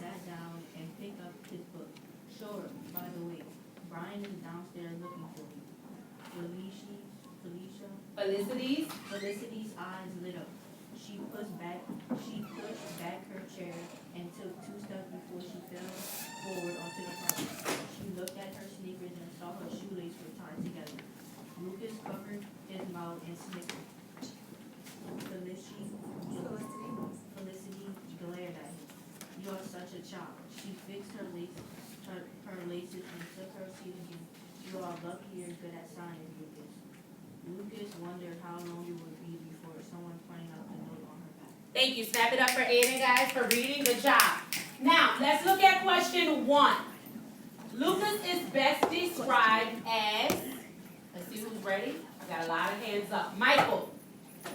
sat down and picked up his book. Sure, by the way, Brian is downstairs looking for you. Felicity's eyes lit up. She pushed back her chair and took 2 steps before she fell forward onto the carpet. She looked at her sneakers and saw her shoelaces were tied together. Lucas covered his mouth and snickered. Felicity glared at him. You are such a child. She fixed her laces and took her seat again. You are lucky you're good at science, Lucas. Lucas wondered how long it would be before someone pointed out the note on her back. Thank you. Snap it up for Aiden, guys, for reading. Good job. Now, let's look at question 1. Lucas is best described as, let's see who's ready. I got a lot of hands up. Michael.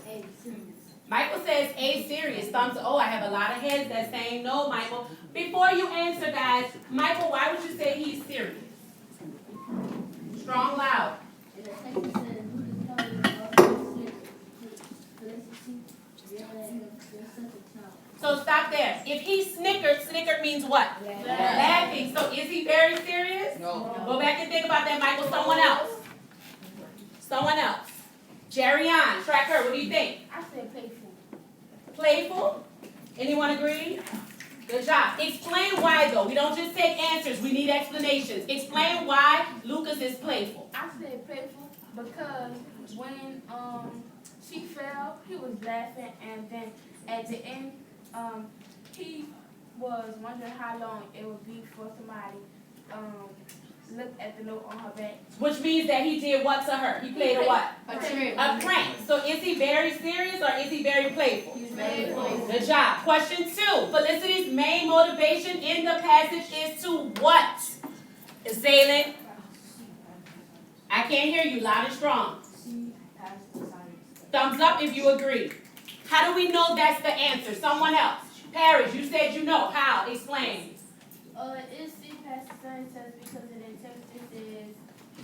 A, serious. Michael says A, serious. Thumbs up. Oh, I have a lot of heads that's saying no, Michael. Before you answer, guys, Michael, why would you say he's serious? Strong, loud. And the second says, Lucas probably also serious. Felicity, you're such a child. So stop there. If he snickered means what? Laughing. So is he very serious? No. Go back and think about that, Michael. Someone else. Someone else. Jerry on. Tracker, what do you think? I said playful. Playful? Anyone agree? Good job. Explain why, though. We don't just take answers. We need explanations. Explain why Lucas is playful. I said playful because when she fell, he was laughing, and then at the end, he was wondering how long it would be for somebody look at the note on her back. Which means that he did what to her? He played a what? A trick. A prank. So is he very serious or is he very playful? He's very playful. Good job. Question 2. Felicity's main motivation in the passage is to what? Zaylen? I can't hear you loud and strong. She passed the science. Thumbs up if you agree. How do we know that's the answer? Someone else. Parrish, you said you know. How? Explain. It's the past the science test because in the text it says,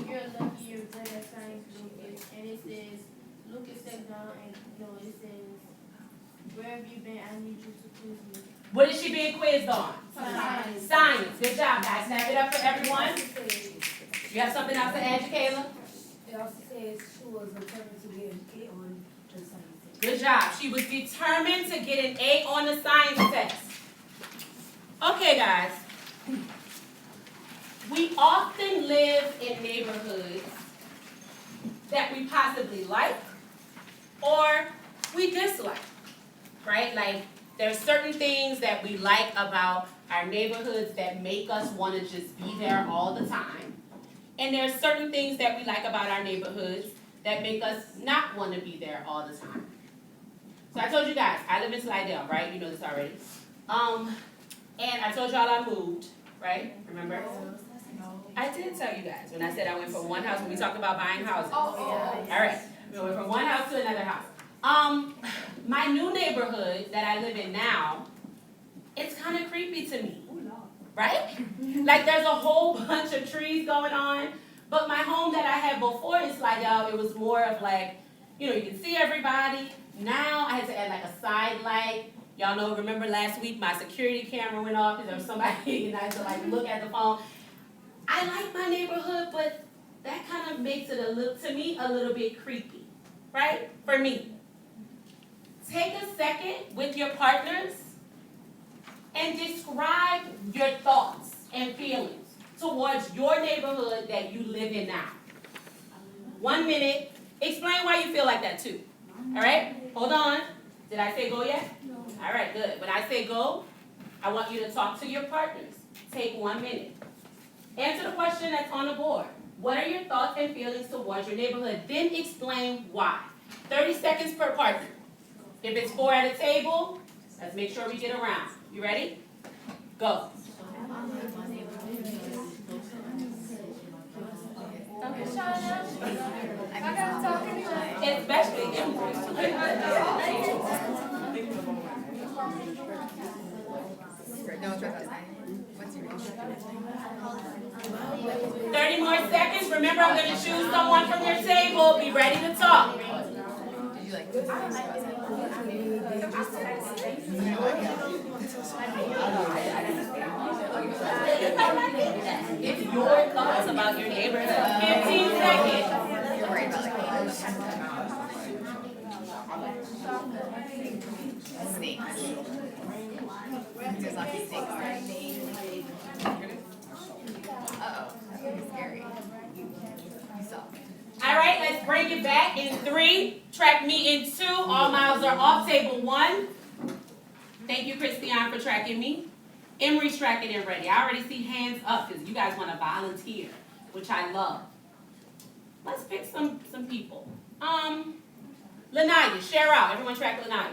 you're lucky you're good at science, Lucas. And it says, Lucas sat down and, it says, where have you been? I need you to quiz me. What is she being quizzed on? Science. Science. Good job, guys. Snap it up for everyone. You have something else to add, Kayla? It also says she was determined to get an A on the science test. Good job. She was determined to get an A on the science test. Okay, guys. We often live in neighborhoods that we possibly like or we dislike, right? Like, there's certain things that we like about our neighborhoods that make us want to just be there all the time. And there's certain things that we like about our neighborhoods that make us not want to be there all the time. So I told you guys, I live in Slidell, right? You know this already. And I told y'all I moved, right? Remember? I did tell you guys when I said I went from one house when we talked about buying houses. All right. We went from one house to another house. My new neighborhood that I live in now, it's kind of creepy to me, right? Like there's a whole bunch of trees going on. But my home that I had before in Slidell, it was more of like, you can see everybody. Now I had to add like a side light. Y'all know, remember last week my security camera went off because there was somebody and I had to like look at the phone. I like my neighborhood, but that kind of makes it a little bit creepy, right? For me. Take a second with your partners and describe your thoughts and feelings towards your neighborhood that you live in now. 1 minute. Explain why you feel like that too. All right? Hold on. Did I say go yet? No. All right, good. When I say go, I want you to talk to your partners. Take 1 minute. Answer the question that's on the board. What are your thoughts and feelings towards your neighborhood? Then explain why. 30 seconds per partner. If it's 4 at a table, let's make sure we get around. You ready? Go. Okay, Shauna. I gotta talk anyway. Especially immigrants. 30 more seconds. Remember, I'm going to choose someone from your table. Be ready to talk. Snakes. There's like a snake already. Uh-oh, that's scary. So. All right, let's bring it back in 3. Track me in 2. All miles are off. Table 1. Thank you, Christiane, for tracking me. Emery's tracking and ready. I already see hands up because you guys want to volunteer, which I love. Let's pick some people. Lanaya, share out. Everyone track Lanaya.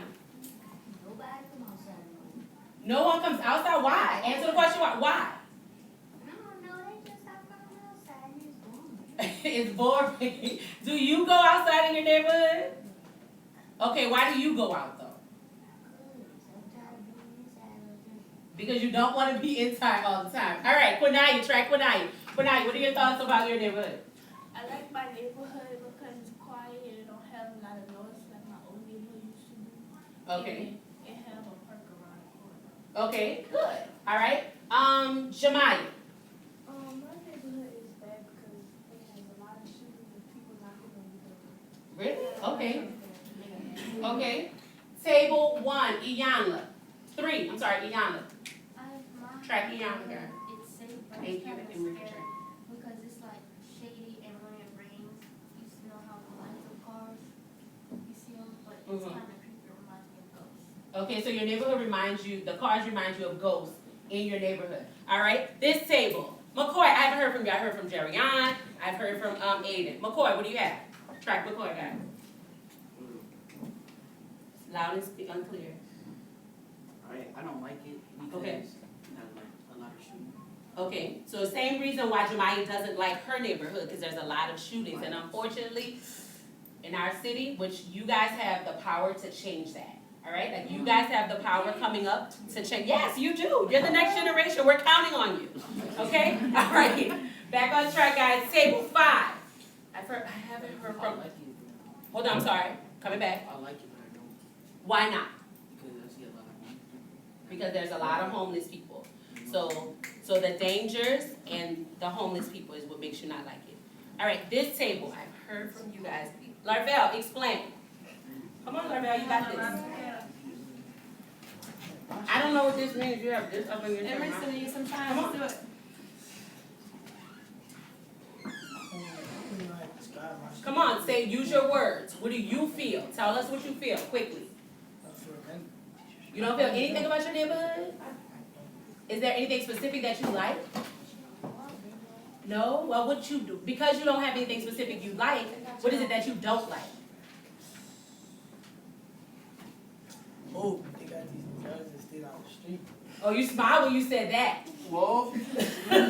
Nobody come outside. No one comes outside. Why? Answer the question. Why? No, they just stop coming outside and it's boring. It's boring. Do you go outside in your neighborhood? Okay, why do you go out though? Sometimes being inside or just. Because you don't want to be inside all the time. All right, Quinaya, track Quinaya. Quinaya, what are your thoughts about your neighborhood? I like my neighborhood because it's quiet and it don't have a lot of noise like my old neighborhood used to do. Okay. And it have a park around the corner. Okay, good. All right. Jemaya. My neighborhood is bad because it has a lot of shootings and people knocking on the door. Really? Okay. Okay. Table 1, Iyanla. 3, I'm sorry, Iyanla. Track Iyanla, girl. It's safe, but Thank it's you. kind of And move your scary track. because it's like shady, and when it rains, you still know how the lights of cars, you see them, but it's Mhm. kind of creepy. It reminds me of ghosts. Okay, so your neighborhood reminds you, the cars remind you of ghosts in your neighborhood. All right, this table. McCoy, I haven't heard from you. I heard from Jerry Ann. I've heard from Aiden. McCoy, what do you have? Track McCoy, guys. It's loud and unclear. I don't like it because Okay. you have like a lot of shooting. Okay, so the same reason why Jemaya doesn't like her neighborhood, because there's a lot of shootings, and unfortunately, in our city, which you guys have the power to change that, all right? Like, you guys have the power coming up to change, yes, you do, you're the next generation, we're counting on you, okay? All right, back on track, guys, table 5. I haven't heard I from, like it. hold on, I'm sorry, coming back, I like it, but I don't why not? because I see a lot of people. Because there's a lot of homeless people. So the dangers and the homeless people is what makes you not like it. All right, this table, I've heard from you guys. Larvell, explain. Come on, Larvell, you got this. I don't know what this means. You have this up in your Emerson, name. need some time. Come on. Let's do it. Come on, say, use your words. What do you feel? Tell us what you feel, quickly. You don't feel anything about your neighborhood? Is there anything specific that you like? No? Well, what you do? Because you don't have anything specific you like, what is it that you don't like? Oh, they got these drugs that stay on the street. Oh, you smiled when you said that. Whoa. I don't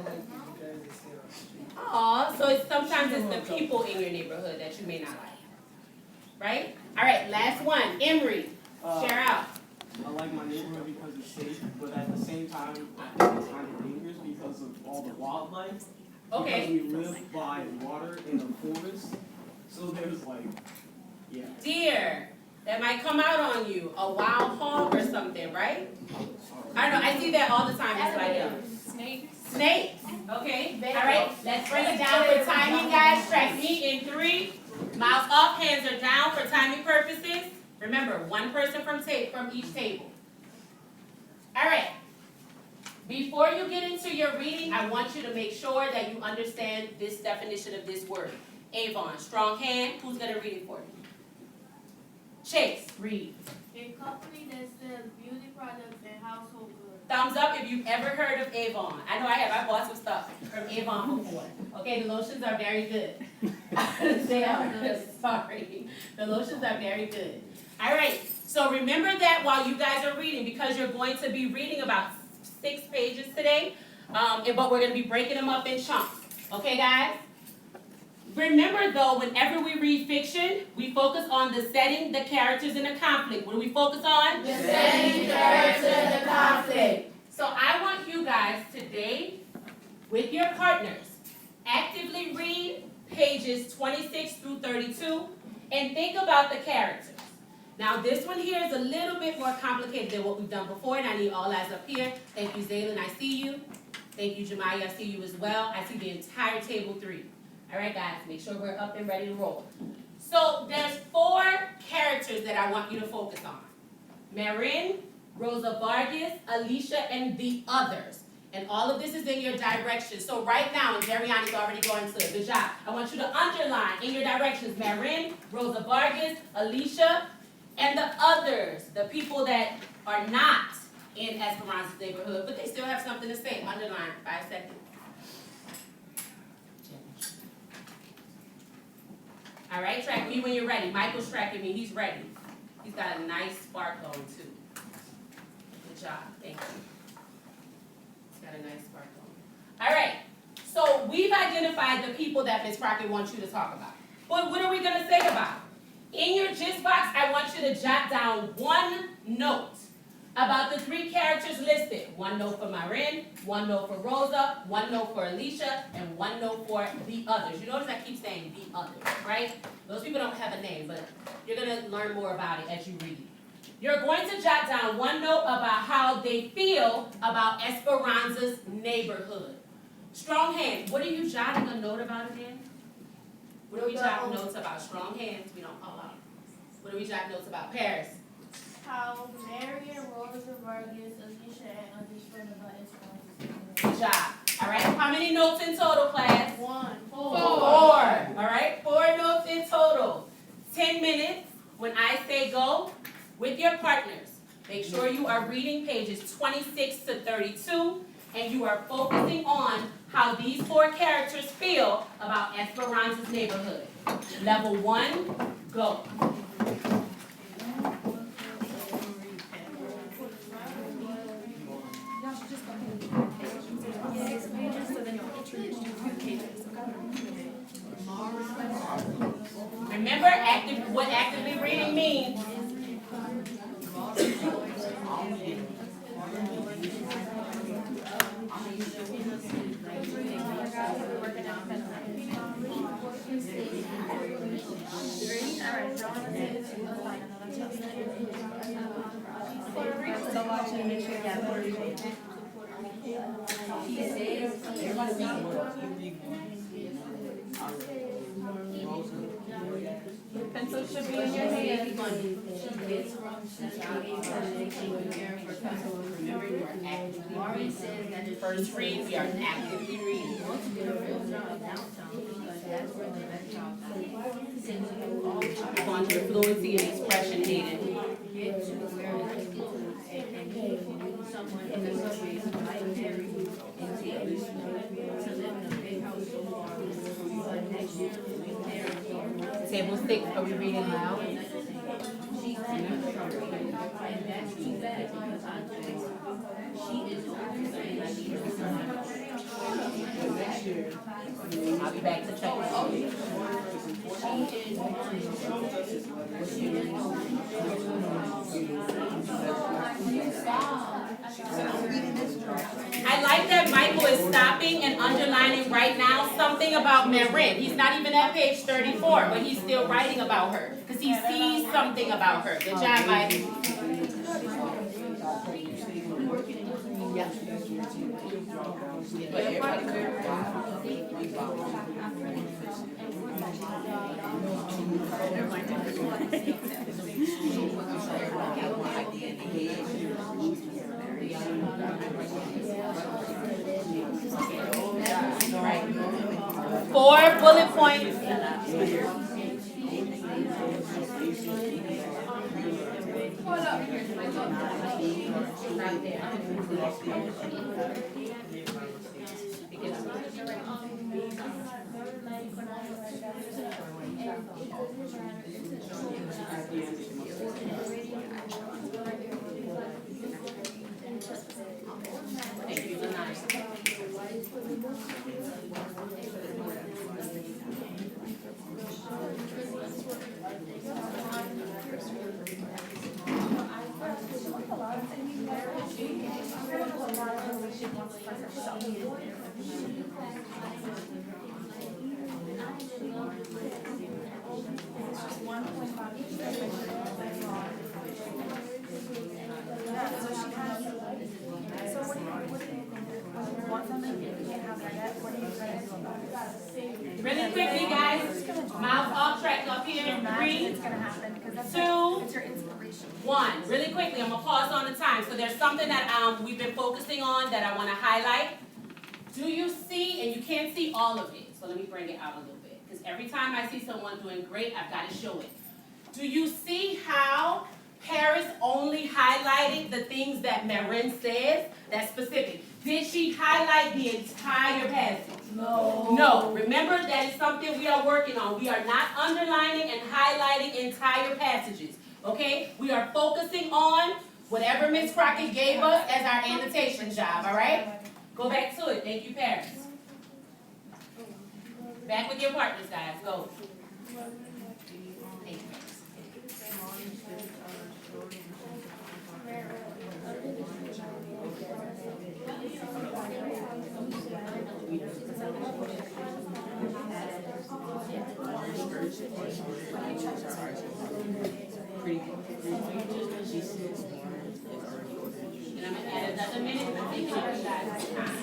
like these drugs that stay on the street. Aw, so it's sometimes it's the people in your neighborhood that you may not like. Right? All right, last one. Emery, share out. I like my neighborhood because it's safe, but at the same time, I think it's kind of dangerous because of all the wildlife. Okay. Because we live by water in a forest, so there's like, yeah. Deer that might come out on you, a wild hog or something, right? I don't know, I see that all the time, it's like Snakes. snakes, okay? All right, let's bring it down for timing, guys. Track me in 3. Mouth off, hands are down for timing purposes. Remember, one person from each table. All right. Before you get into your reading, I want you to make sure that you understand this definition of this word. Avon, strong hand. Who's going to read it for me? Chase, read. A company that sells beauty products and household goods. Thumbs up if you've ever heard of Avon. I know I have. I bought some stuff from Avon before. Okay, the lotions are very good. They are good. Sorry. The lotions are very good. All right. So remember that while you guys are reading, because you're going to be reading about 6 pages today, but we're going to be breaking them up in chunks. Okay, guys? Remember, though, whenever we read fiction, we focus on the setting, the characters, and the conflict. What do we focus on? The setting, character, and the conflict. So I want you guys today, with your partners, actively read pages 26 through 32 and think about the characters. Now, this one here is a little bit more complicated than what we've done before, and I need all eyes up here. Thank you, Zaylin, I see you. Thank you, Jemaya, I see you as well. I see the entire table 3. All right, guys, make sure we're up and ready to roll. So there's 4 characters that I want you to focus on. Marin, Rosa Vargas, Alicia, and the others. And all of this is in your directions. So right now, and Jeriani's already going to it. Good job. I want you to underline in your directions Marin, Rosa Vargas, Alicia, and the others. The people that are not in Esperanza's neighborhood, but they still have something to say. Underline. 5 seconds. All right, track me when you're ready. Michael's tracking me. He's ready. He's got a nice spark going too. Good job. Thank you. He's got a nice spark going. All right. So we've identified the people that Ms. Crockett wants you to talk about. But what are we going to say about? In your gist box, I want you to jot down 1 note about the 3 characters listed. 1 note for Marin, 1 note for Rosa, 1 note for Alicia, and 1 note for the others. You notice I keep saying the others, right? Those people don't have a name, but you're going to learn more about it as you read. You're going to jot down 1 note about how they feel about Esperanza's neighborhood. Strong hands. What are you jotting a note about again? What are we jotting notes about? Strong hands. We don't call out. What are we jotting notes about? Paris. How Mary and Rosa Vargas, Alicia, and understood about Esperanza. Good job. All right. How many notes in total, class? 1. 4. All right. 4 notes in total. 10 minutes. When I say go, with your partners, make sure you are reading pages 26 to 32, and you are focusing on how these 4 characters feel about Esperanza's neighborhood. Level 1, go. Remember, what actively reading means. Pencil should be in your hand. Remember, you are actively reading. First read, we are actively reading. You want your fluency and expression needed. Someone in the country might marry you and take you to live in a big house so far. But next year, Table 6, are we reading loud? she's in trouble. And that's too bad because I think she is saying that she is I'll be back to check. I like that Michael is stopping and underlining right now something about Marin. He's not even at page 34, but he's still writing about her because he sees something about her. Good job, Mike. Right. 4 bullet points. Thank you. Good night. Really quickly, guys. Mouth off track up here in three, It's gonna happen because that's 2, it's your inspiration. 1. Really quickly, I'm gonna pause on the time. So there's something that we've been focusing on that I want to highlight. Do you see, and you can't see all of it, so let me bring it out a little bit, because every time I see someone doing great, I've got to show it. Do you see how Paris only highlighted the things that Marin says? That's specific. Did she highlight the entire passage? No. No. Remember, that is something we are working on. We are not underlining and highlighting entire passages. Okay? We are focusing on whatever Ms. Crockett gave us as our annotation job, all right? Go back to it. Thank you, Paris. Back with your partners, guys. Go. Thank you, Paris. And I'm gonna add another minute. I think you guys time.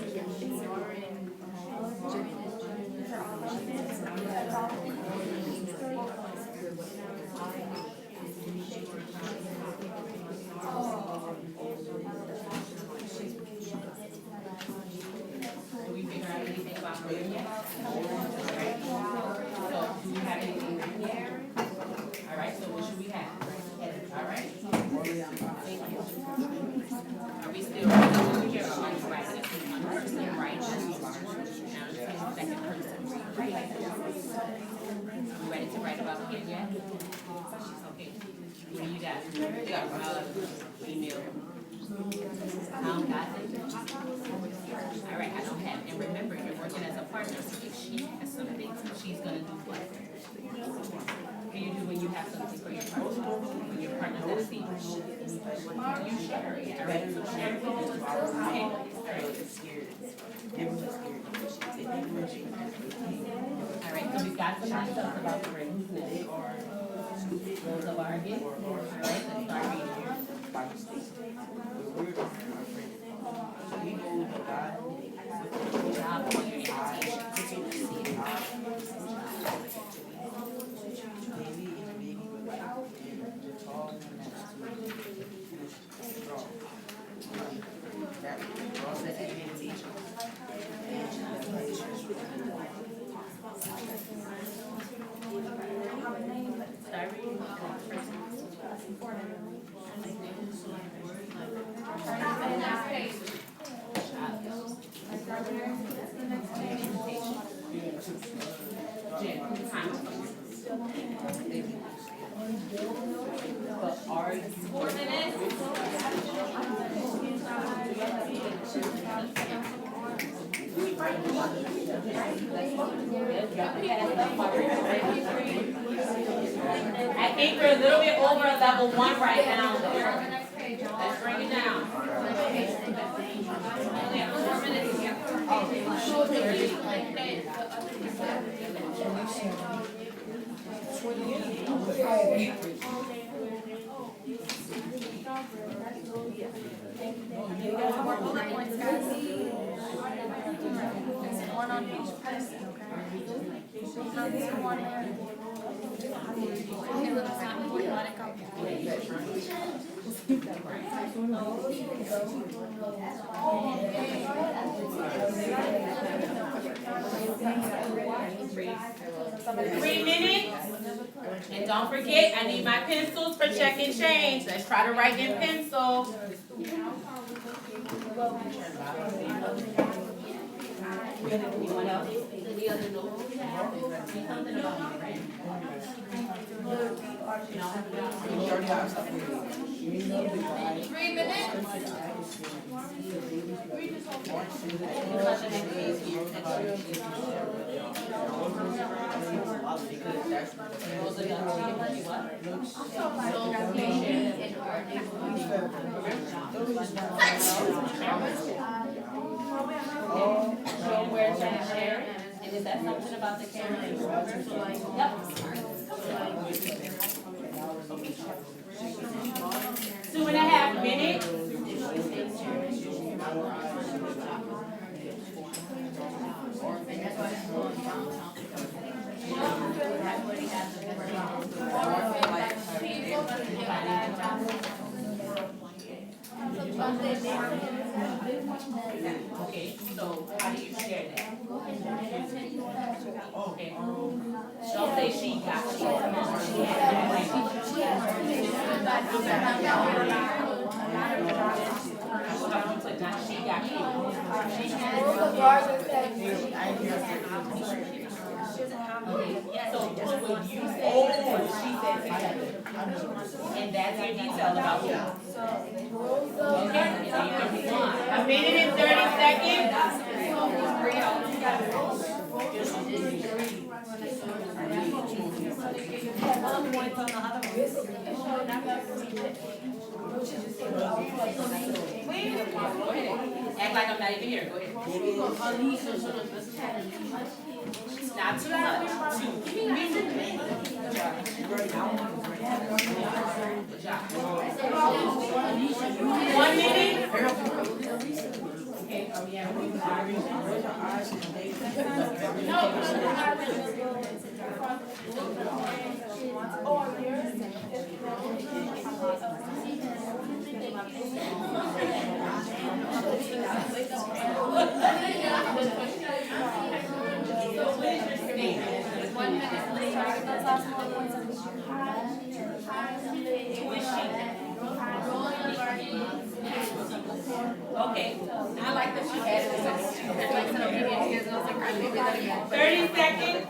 Do we figure out anything about Maria yet? Alright. So, do we have anything written here? Alright, so what should we have? Alright? Thank you. Are we still ready here or are you writing it from one person, right? Now it's the second person. We ready to write about Kim yet? Okay. What do you got? Email. Got it? All right, I don't have, and remember, you're working as a partner, so if she has something, she's gonna do what? What do you do when you have something for your partner? When your partner's at a seat? You share it, all right? So share it. Okay. All right, so we've got some stuff about the ring. Who's next? Those of our again. All right, let's start reading here. Job on your invitation. Start reading. Are you 4 minutes? I think we're a little bit over level 1 right now. Let's bring it down. 4 minutes. 1 on each person, okay? So 1 there. Okay, look, it's not important, let it go. 3 minutes. And don't forget, I need my pencils for check and change. Let's try to write in pencil. Anyone else? Any other notes? Something about my friend? No. 3 minutes? Show where it's gonna share. And is that something about the camera? Yep. 2.5 minutes. Okay, so how do you share that? Okay. Don't say she got it. Put not she got it. So put what you said and what she said together. And that's your detail about you. Okay, so you can move on. A minute and 30 seconds. Act like I'm not even here. Go ahead. Not too much. 2 minutes. Good job. 1 minute. Okay, are we at? So what is your statement? 1 minute later. Okay, I like that she added this. 30 seconds.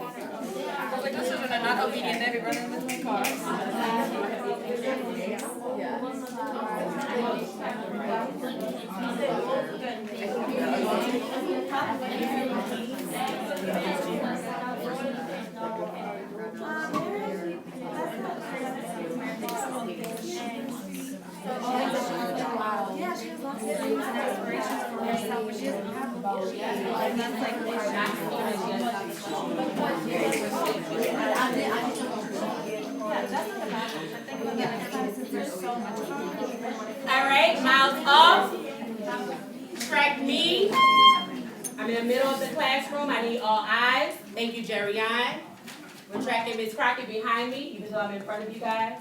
Like the children are not obedient, they be running between cars. All right, mouth off. Track me. I'm in the middle of the classroom. I need all eyes. Thank you, Jerry Ann. We're tracking Miss Crockett behind me, even though I'm in front of you guys.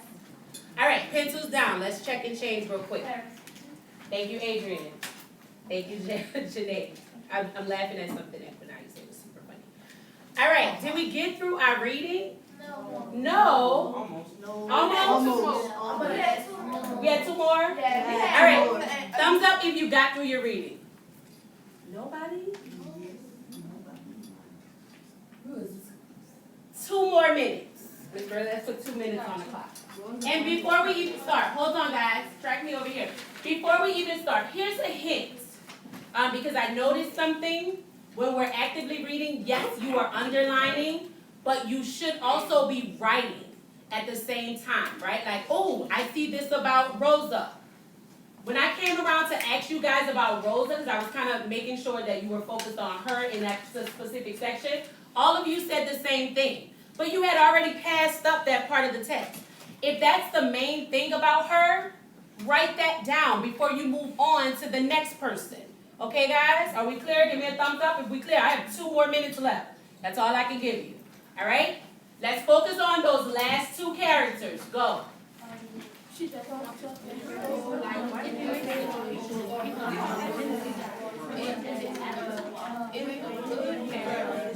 All right, pencils down. Let's check and change real quick. Thank you, Adrian. Thank you, Janae. I'm laughing at something that Benai said was super funny. All right, did we get through our reading? No. Almost? We had 2 more? All right, thumbs up if you got through your reading. Nobody? 2 more minutes. Miss Bertha, let's put 2 minutes on the clock. And before we even start, hold on guys, track me over here. Before we even start, here's a hint. Because I noticed something when we're actively reading, yes, you are underlining, but you should also be writing at the same time, right? Like, oh, I see this about Rosa. When I came around to ask you guys about Rosa, because I was kind of making sure that you were focused on her in that specific section, all of you said the same thing. But you had already passed up that part of the text. If that's the main thing about her, write that down before you move on to the next person. Okay, guys? Are we clear? Give me a thumbs up if we clear. I have 2 more minutes left. That's all I can give you. All right? Let's focus on those last 2 characters. Go.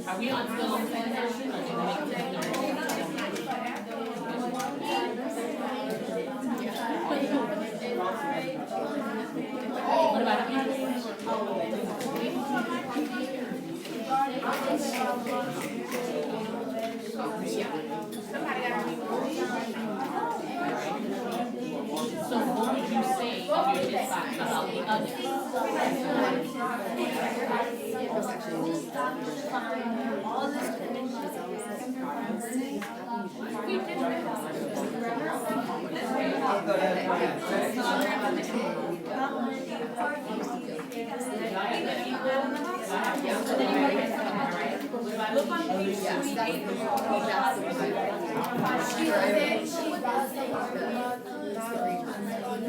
Are we on still on the same version? What about So what would you say if you just thought about the others?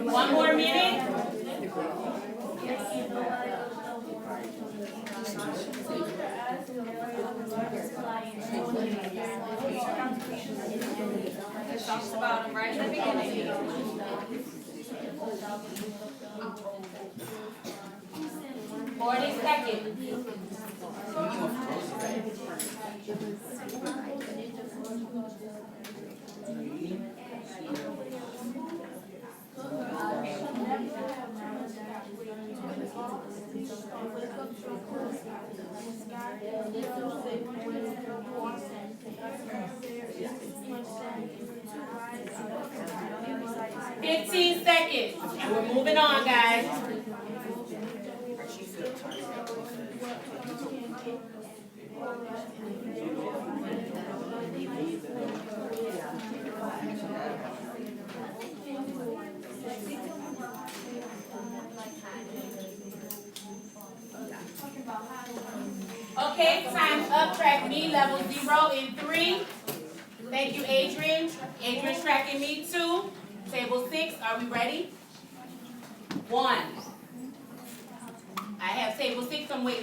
One more minute. It talks about them right in the beginning. 40 seconds. Fifteen seconds, and we're moving on, guys. Okay, time's up. Track me, level 0 in 3. Thank you, Adrian. Adrian's tracking me 2. Table 6, are we ready? 1. I have table 6, I'm waiting.